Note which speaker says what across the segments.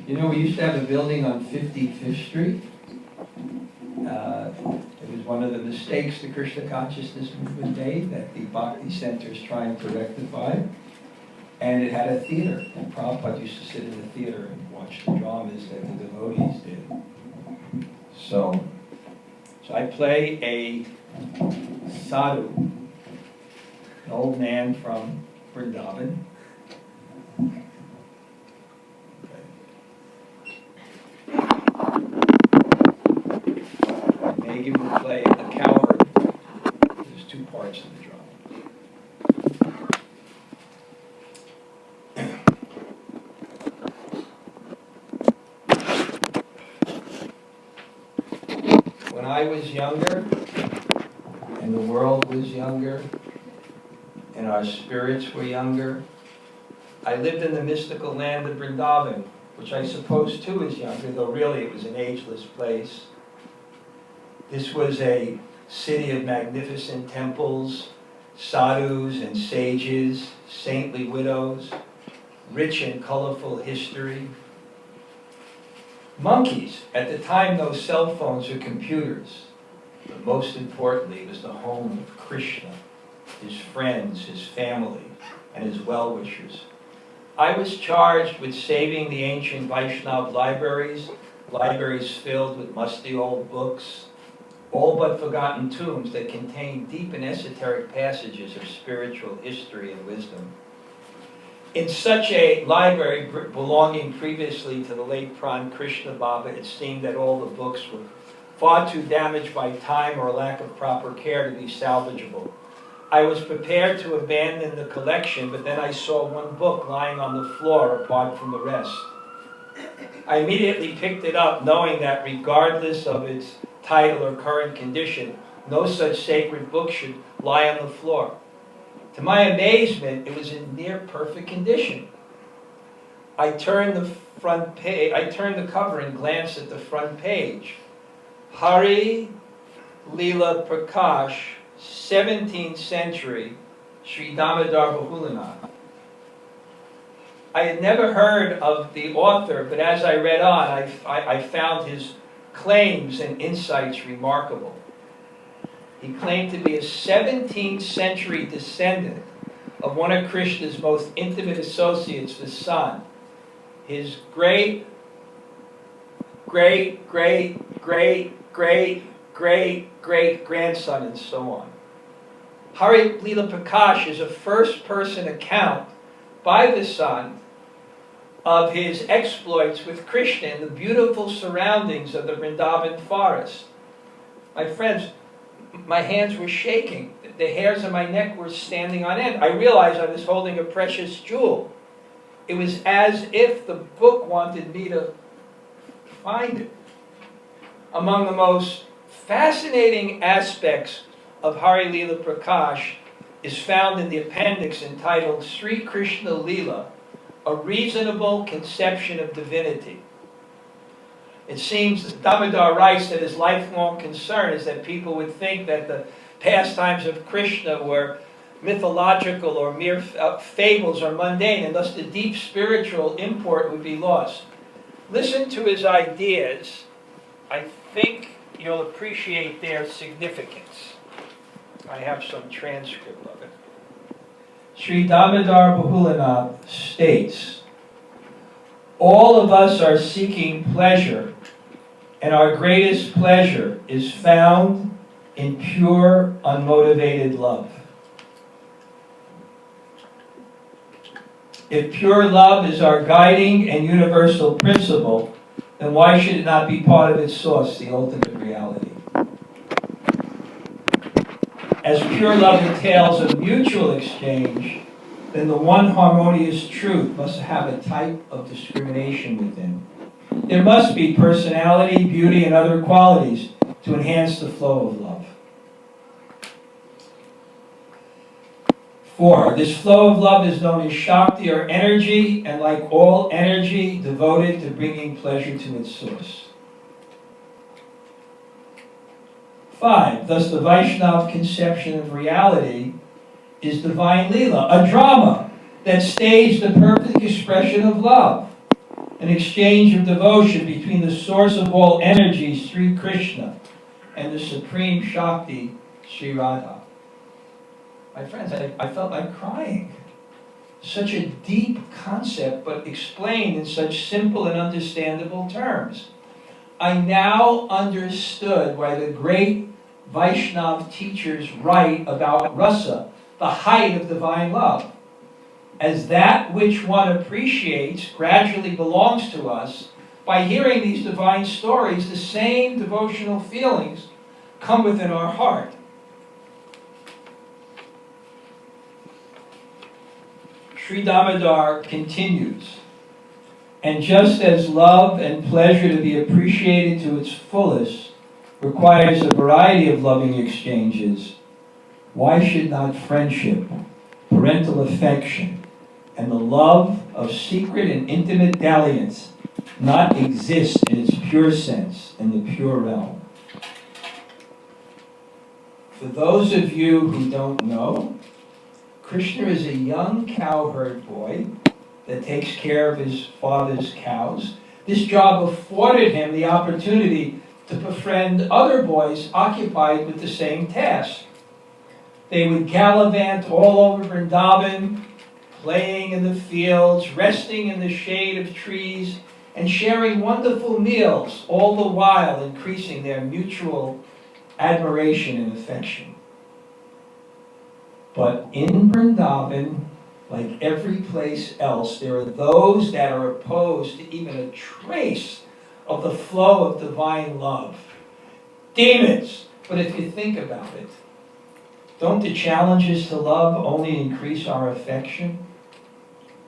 Speaker 1: You know, we used to have a building on 55th Street. It was one of the mistakes the Krishna consciousness movement made that the Bhakti Center is trying to rectify. And it had a theater, and Prabhupada used to sit in the theater and watch the dramas that the devotees did. So I play a sadhu, an old man from Vrindavan. Meaghan will play a cowherd. There's two parts of the drama. When I was younger, and the world was younger, and our spirits were younger, I lived in the mystical land of Vrindavan, which I suppose too is younger, though really it was an ageless place. This was a city of magnificent temples, sadhus and sages, saintly widows, rich and colorful history. Monkeys, at the time no cell phones or computers, but most importantly it was the home of Krishna, his friends, his family, and his well-wishers. I was charged with saving the ancient Vaishnav libraries filled with musty old books, all but forgotten tombs that contain deep and esoteric passages of spiritual history and wisdom. In such a library belonging previously to the late Pran Krishna Baba, it seemed that all the books were far too damaged by time or lack of proper care to be salvageable. I was prepared to abandon the collection, but then I saw one book lying on the floor apart from the rest. I immediately picked it up, knowing that regardless of its title or current condition, no such sacred book should lie on the floor. To my amazement, it was in near perfect condition. I turned the cover and glanced at the front page. Hari Leela Prakash, 17th century, Sri Dhanurdahara Bahulanath. I had never heard of the author, but as I read on, I found his claims and insights remarkable. He claimed to be a 17th century descendant of one of Krishna's most intimate associates, the son. His great grandson, and so on. Hari Leela Prakash is a first-person account by the son of his exploits with Krishna in the beautiful surroundings of the Vrindavan forest. My friends, my hands were shaking. The hairs on my neck were standing on end. I realized I was holding a precious jewel. It was as if the book wanted me to find it. Among the most fascinating aspects of Hari Leela Prakash is found in the appendix entitled Sri Krishna Leela, a reasonable conception of divinity. It seems Damodar writes that his lifelong concern is that people would think that the pastimes of Krishna were mythological or mere fables or mundane, and thus the deep spiritual import would be lost. Listen to his ideas. I think you'll appreciate their significance. I have some transcript of it. Sri Damodar Bahulanath states, all of us are seeking pleasure, and our greatest pleasure is found in pure, unmotivated love. If pure love is our guiding and universal principle, then why should it not be part of its source, the ultimate reality? As pure love entails a mutual exchange, then the one harmonious truth must have a type of discrimination within. There must be personality, beauty, and other qualities to enhance the flow of love. 4. This flow of love is known as Shakti, or energy, and like all energy, devoted to bringing pleasure to its source. 5. Thus the Vaishnav conception of reality is divine Leela, a drama that staged the perfect expression of love. an exchange of devotion between the source of all energies, Sri Krishna, and the Supreme Shakti, Sri Radha. My friends, I felt like crying. Such a deep concept, but explained in such simple and understandable terms. I now understood why the great Vaishnav teachers write about rasa, the height of divine love, as that which one appreciates gradually belongs to us. By hearing these divine stories, the same devotional feelings come within our heart. Sri Damodar continues, and just as love and pleasure to be appreciated to its fullest requires a variety of loving exchanges, why should not friendship, parental affection, and the love of secret and intimate dalliance not exist in its pure sense, in the pure realm? For those of you who don't know, Krishna is a young cowherd boy that takes care of his father's cows. This job afforded him the opportunity to befriend other boys occupied with the same task. They would gallivant all over Vrindavan, playing in the fields, resting in the shade of trees, and sharing wonderful meals, all the while increasing their mutual admiration and affection. But in Vrindavan, like every place else, there are those that are opposed to even a trace of the flow of divine love. Demons! But if you think about it, don't the challenges to love only increase our affection?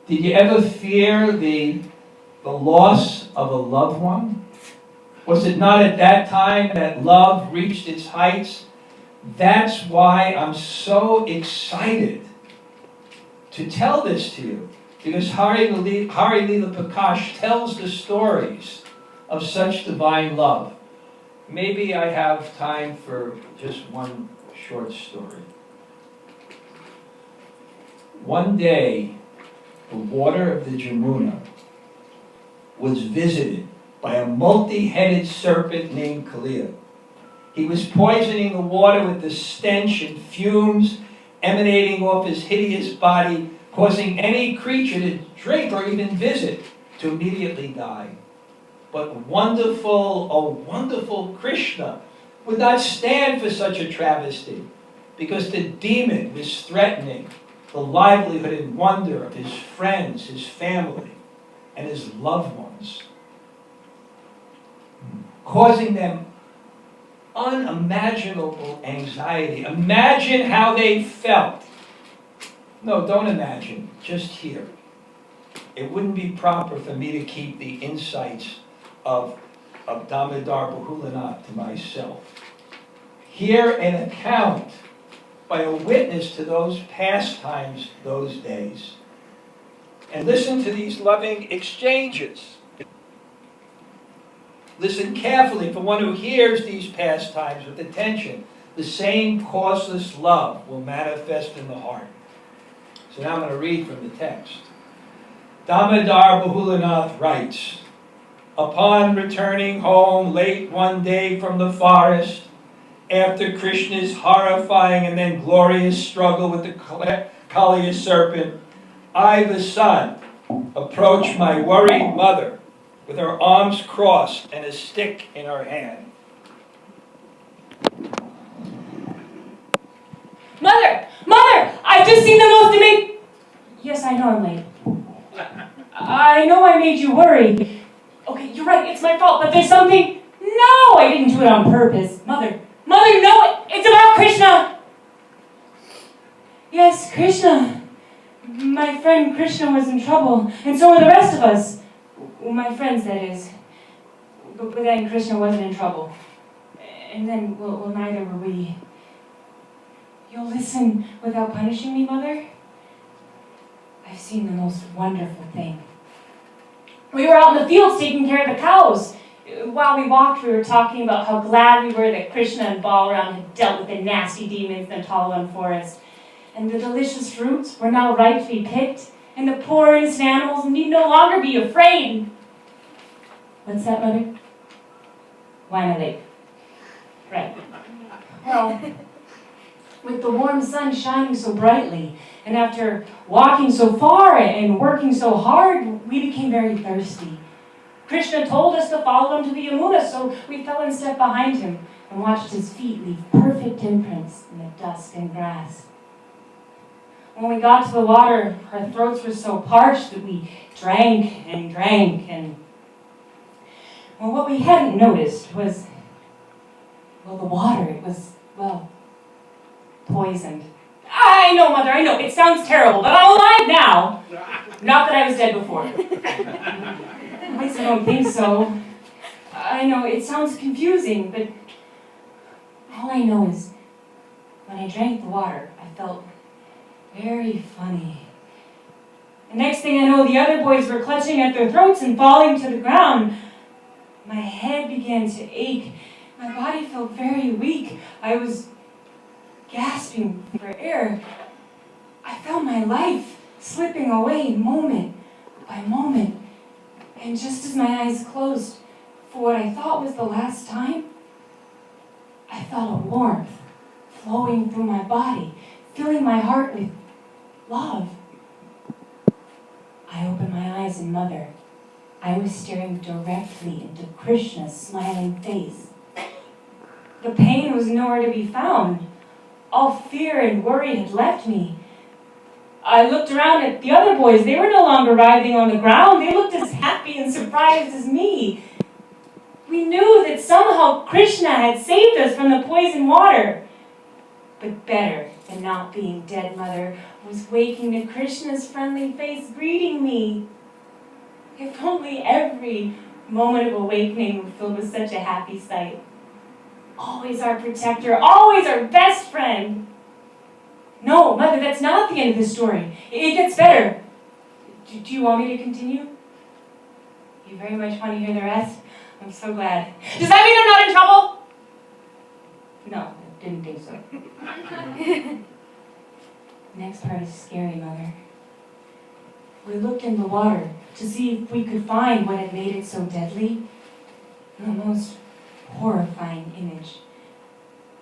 Speaker 1: Did you ever fear the loss of a loved one? Was it not at that time that love reached its heights? That's why I'm so excited to tell this to you, because Hari Leela Prakash tells the stories of such divine love. Maybe I have time for just one short story. One day, the water of the Jamuna was visited by a multi-headed serpent named Kaliya. He was poisoning the water with the stench and fumes emanating off his hideous body, causing any creature to drink or even visit to immediately die. But wonderful Krishna would not stand for such a travesty, because the demon was threatening the livelihood and wonder of his friends, his family, and his loved ones, causing them unimaginable anxiety. Imagine how they felt. No, don't imagine. Just hear. It wouldn't be proper for me to keep the insights of Damodar Bahulanath to myself. Hear an account by a witness to those pastimes, those days. And listen to these loving exchanges. Listen carefully, for one who hears these pastimes with attention, the same causeless love will manifest in the heart. So now I'm going to read from the text. Damodar Bahulanath writes, upon returning home late one day from the forest, after Krishna's horrifying and then glorious struggle with the Kaliya serpent, I, the son, approached my worried mother with her arms crossed and a stick in her hand.
Speaker 2: Mother! Mother! I've just seen the most amazing... Yes, I know I'm late. I know I made you worry. Okay, you're right, it's my fault, but there's something... No, I didn't do it on purpose. Mother, no, it's about Krishna! Yes, Krishna. My friend Krishna was in trouble, and so were the rest of us. My friends, that is. But then Krishna wasn't in trouble. And then, well, neither were we. You'll listen without punishing me, Mother? I've seen the most wonderful thing. We were out in the fields taking care of the cows. While we walked, we were talking about how glad we were that Krishna and Balaram had dealt with the nasty demons in the Talavan forest. And the delicious fruits were now ripe to be picked, and the poor innocent animals need no longer be afraid. What's that, Mother? Why am I late? Right. Well, with the warm sun shining so brightly, and after walking so far and working so hard, we became very thirsty. Krishna told us to follow him to the Yamuna, so we fell in step behind him and watched his feet leave perfect imprints in the dust and grass. When we got to the water, our throats were so parched that we drank and drank and... Well, what we hadn't noticed was, well, the water, it was, well, poisoned. I know, Mother, I know, it sounds terrible, but I'm alive now. Not that I was dead before. At least I don't think so. I know, it sounds confusing, but all I know is when I drank the water, I felt very funny. The next thing I know, the other boys were clutching at their throats and falling to the ground. My head began to ache. My body felt very weak. I was gasping for air. I felt my life slipping away moment by moment. And just as my eyes closed for what I thought was the last time, I felt a warmth flowing through my body, filling my heart with love. I opened my eyes and Mother, I was staring directly into Krishna's smiling face. The pain was nowhere to be found. All fear and worry had left me. I looked around at the other boys. They were no longer writhing on the ground. They looked as happy and surprised as me. We knew that somehow Krishna had saved us from the poisoned water. But better than not being dead, Mother, was waking to Krishna's friendly face greeting me. If only every moment of awakening were filled with such a happy sight. Always our protector, always our best friend. No, Mother, that's not the end of the story. It gets better. Do you want me to continue? You very much want to hear the rest? I'm so glad. Does that mean I'm not in trouble? No, I didn't think so. Next part is scary, Mother. We looked in the water to see if we could find what had made it so deadly. The most horrifying image.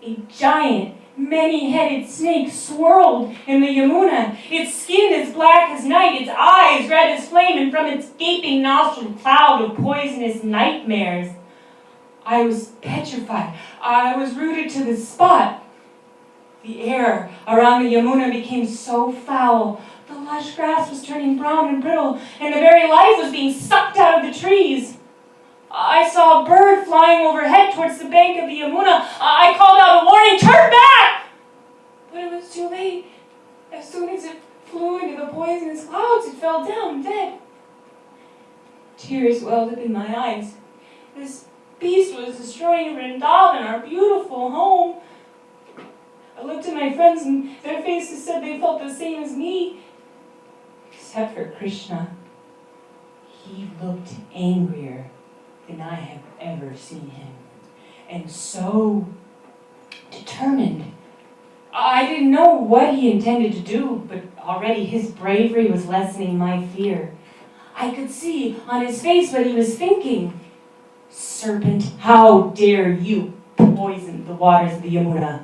Speaker 2: A giant, many-headed snake swirled in the Yamuna. Its skin as black as night, its eyes red as flame, and from its gaping nostril cloud of poisonous nightmares. I was petrified. I was rooted to the spot. The air around the Yamuna became so foul. The lush grass was turning brown and brittle, and the very life was being sucked out of the trees. I saw a bird flying overhead towards the bank of the Yamuna. I called out a warning, "Turn back!" But it was too late. As soon as it flew into the poisonous clouds, it fell down dead. Tears welled up in my eyes. This beast was destroying Vrindavan, our beautiful home. I looked at my friends and their faces said they felt the same as me. Except for Krishna. He looked angrier than I have ever seen him. And so determined. I didn't know what he intended to do, but already his bravery was lessening my fear. I could see on his face what he was thinking. Serpent, how dare you poison the waters of the Yamuna?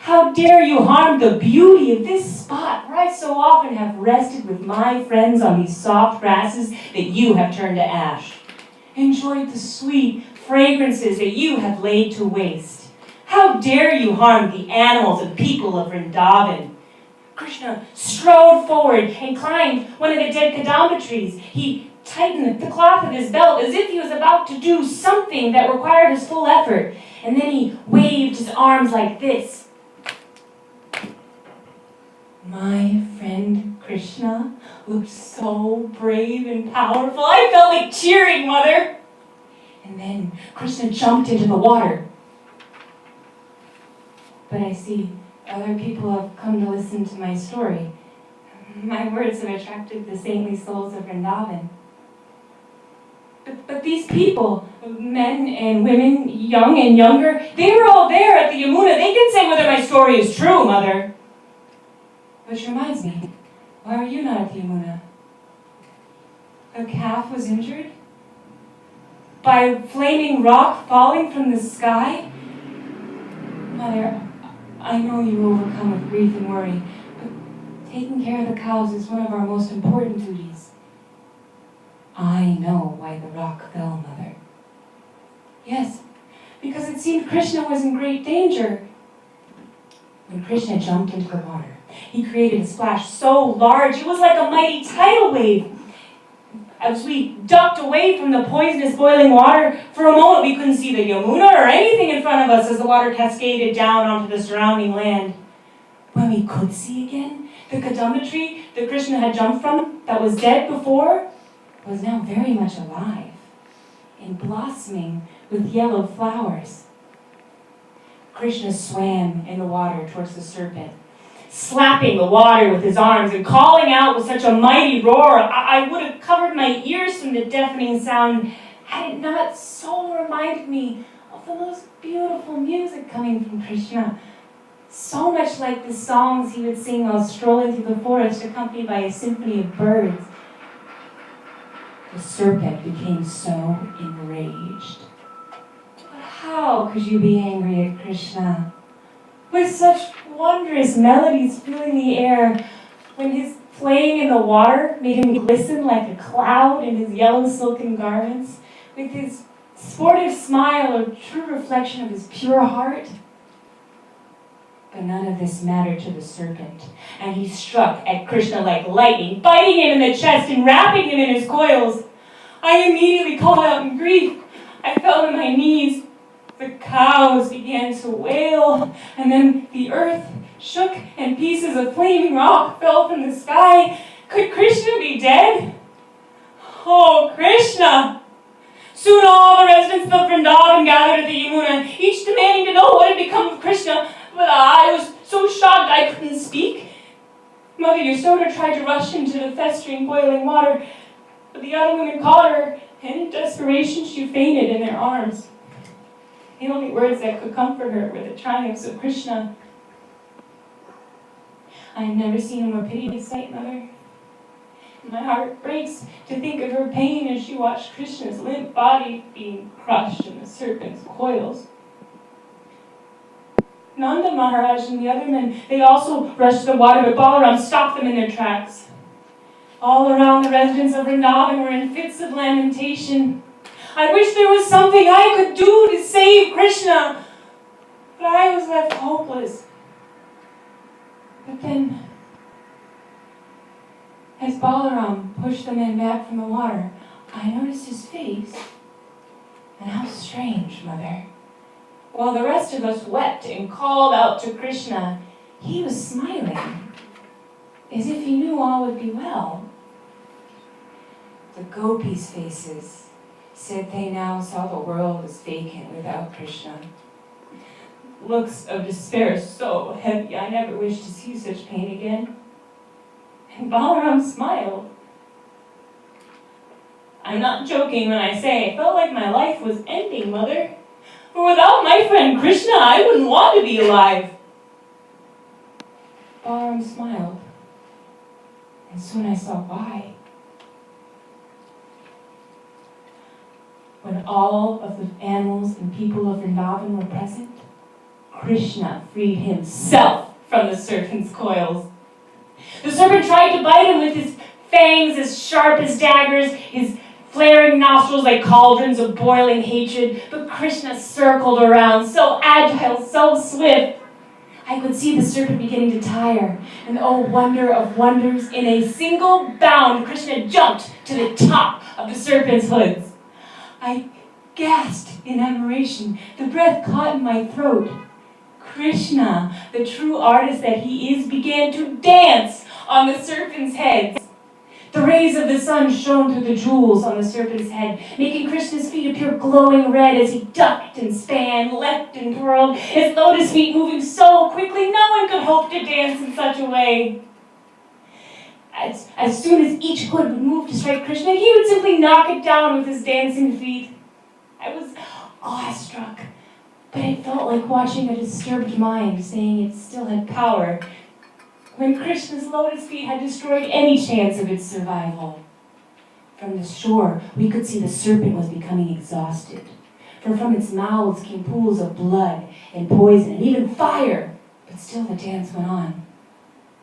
Speaker 2: How dare you harm the beauty of this spot where I so often have rested with my friends on these soft grasses that you have turned to ash? Enjoyed the sweet fragrances that you have laid to waste. How dare you harm the animals and people of Vrindavan? Krishna strode forward and climbed one of the dead kadamba trees. He tightened the cloth of his belt as if he was about to do something that required his full effort. And then he waved his arms like this. My friend Krishna looked so brave and powerful. I felt like cheering, Mother. And then Krishna jumped into the water. But I see other people have come to listen to my story. My words have attracted the saintly souls of Vrindavan. But these people, men and women, young and younger, they were all there at the Yamuna. They can say whether my story is true, Mother. Which reminds me, why were you not at the Yamuna? A calf was injured? by flaming rock falling from the sky? Mother, I know you're overcome with grief and worry, but taking care of the cows is one of our most important duties. I know why the rock fell, Mother. Yes, because it seemed Krishna was in great danger. When Krishna jumped into the water, he created a splash so large it was like a mighty tidal wave. As we ducked away from the poisonous boiling water, for a moment we couldn't see the Yamuna or anything in front of us as the water cascaded down onto the surrounding land. When we could see again, the kadamba tree that Krishna had jumped from, that was dead before, was now very much alive and blossoming with yellow flowers. Krishna swam in the water towards the serpent, slapping the water with his arms and calling out with such a mighty roar. I would have covered my ears from the deafening sound had it not so reminded me of the most beautiful music coming from Krishna. So much like the songs he would sing while strolling through the forest accompanied by a symphony of birds. The serpent became so enraged. But how could you be angry at Krishna? With such wondrous melodies filling the air, when his playing in the water made him glisten like a cloud in his yellow silken garments, with his sportive smile a true reflection of his pure heart. But none of this mattered to the serpent, and he struck at Krishna like lightning, biting him in the chest and wrapping him in his coils. I immediately called out in grief. I fell on my knees. The cows began to wail, and then the earth shook and pieces of flaming rock fell from the sky. Could Krishna be dead? Oh, Krishna! Soon all the residents of Vrindavan gathered at the Yamuna, each demanding to know what had become of Krishna. But I was so shocked I couldn't speak. Mother Yasoda tried to rush into the festering, boiling water, but the other women caught her, and in desperation she fainted in their arms. The only words that could comfort her were the triumphs of Krishna. I have never seen a more piteous sight, Mother. My heart breaks to think of her pain as she watched Krishna's limp body being crushed in the serpent's coils. Nanda Maharaj and the other men, they also rushed to the water, but Balaram stopped them in their tracks. All around the residents of Vrindavan were in fits of lamentation. I wish there was something I could do to save Krishna, but I was left hopeless. But then, as Balaram pushed the men back from the water, I noticed his face. And how strange, Mother. While the rest of us wept and called out to Krishna, he was smiling, as if he knew all would be well. The gopis' faces said they now saw the world as vacant without Krishna. Looks of despair so heavy, I never wish to see such pain again. And Balaram smiled. I'm not joking when I say I felt like my life was ending, Mother. For without my friend Krishna, I wouldn't want to be alive. Balaram smiled, and soon I saw why. When all of the animals and people of Vrindavan were present, Krishna freed himself from the serpent's coils. The serpent tried to bite him with his fangs as sharp as daggers, his flaring nostrils like cauldrons of boiling hatred, but Krishna circled around, so agile, so swift. I could see the serpent beginning to tire, and oh wonder of wonders, in a single bound, Krishna jumped to the top of the serpent's hoods. I gasped in admiration, the breath caught in my throat. Krishna, the true artist that he is, began to dance on the serpent's heads. The rays of the sun shone through the jewels on the serpent's head, making Krishna's feet appear glowing red as he ducked and span, leapt and twirled, his lotus feet moving so quickly no one could hope to dance in such a way. As soon as each hood would move to strike Krishna, he would simply knock it down with his dancing feet. I was awestruck, but it felt like watching a disturbed mind saying it still had power when Krishna's lotus feet had destroyed any chance of its survival. From the shore, we could see the serpent was becoming exhausted. For from its mouths came pools of blood and poison and even fire. But still the dance went on.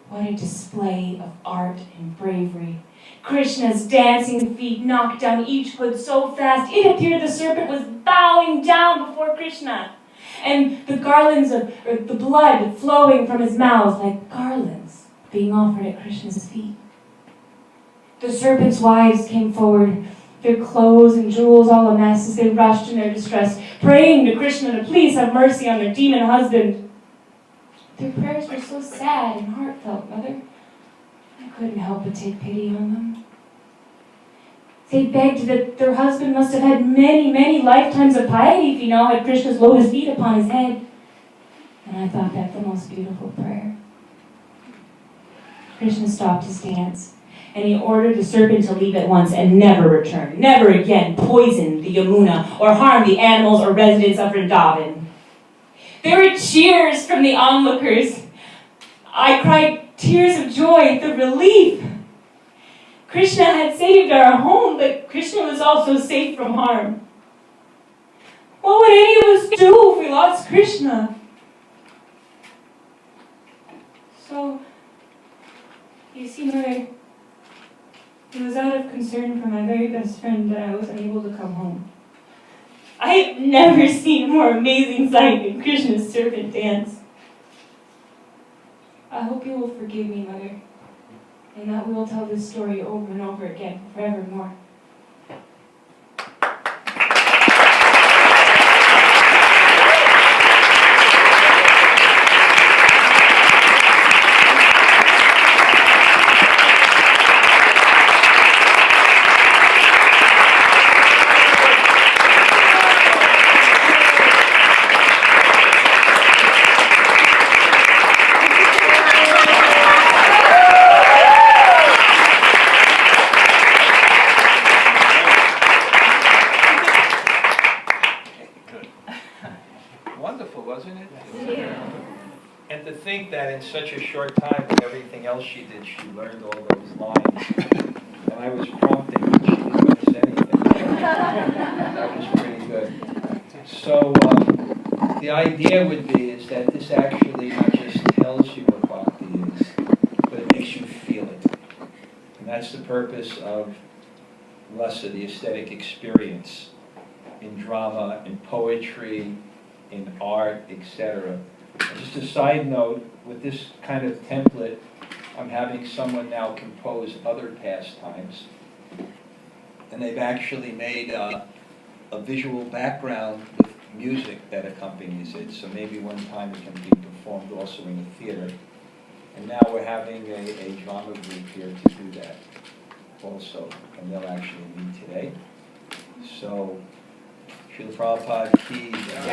Speaker 2: What a display of art and bravery. Krishna's dancing feet knocked down each hood so fast, it appeared the serpent was bowing down before Krishna. And the the blood flowing from his mouth like garlands being offered at Krishna's feet. The serpent's wives came forward, their clothes and jewels all a mess as they rushed in their distress, praying to Krishna to please have mercy on their demon husband. Their prayers were so sad and heartfelt, Mother. I couldn't help but take pity on them. They begged that their husband must have had many, many lifetimes of piety if he now had Krishna's lotus feet upon his head. And I thought that the most beautiful prayer. Krishna stopped his dance, and he ordered the serpent to leave at once and never return, never again poison the Yamuna or harm the animals or residents of Vrindavan. There were cheers from the onlookers. I cried tears of joy at the relief. Krishna had saved our home, but Krishna was also safe from harm. What would any of us do if we lost Krishna? So, you see, Mother, it was out of concern for my very best friend that I was unable to come home. I have never seen a more amazing sight than Krishna's serpent dance. I hope you will forgive me, Mother, and that we will tell this story over and over again forevermore.
Speaker 1: Wonderful, wasn't it? Yeah. And to think that in such a short time, with everything else she did, she learned all those lines. And I was prompting, but she didn't miss anything. That was pretty good. So the idea would be is that this actually not just tells you what bhakti is, but it makes you feel it. And that's the purpose of rasa, the aesthetic experience, in drama, in poetry, in art, etc. Just a side note, with this kind of template, I'm having someone now compose other pastimes. And they've actually made a visual background with music that accompanies it. So maybe one time it can be performed also in the theater. And now we're having a drama group here to do that also. And they'll actually meet today. So, Srila Prabhupada ki jai.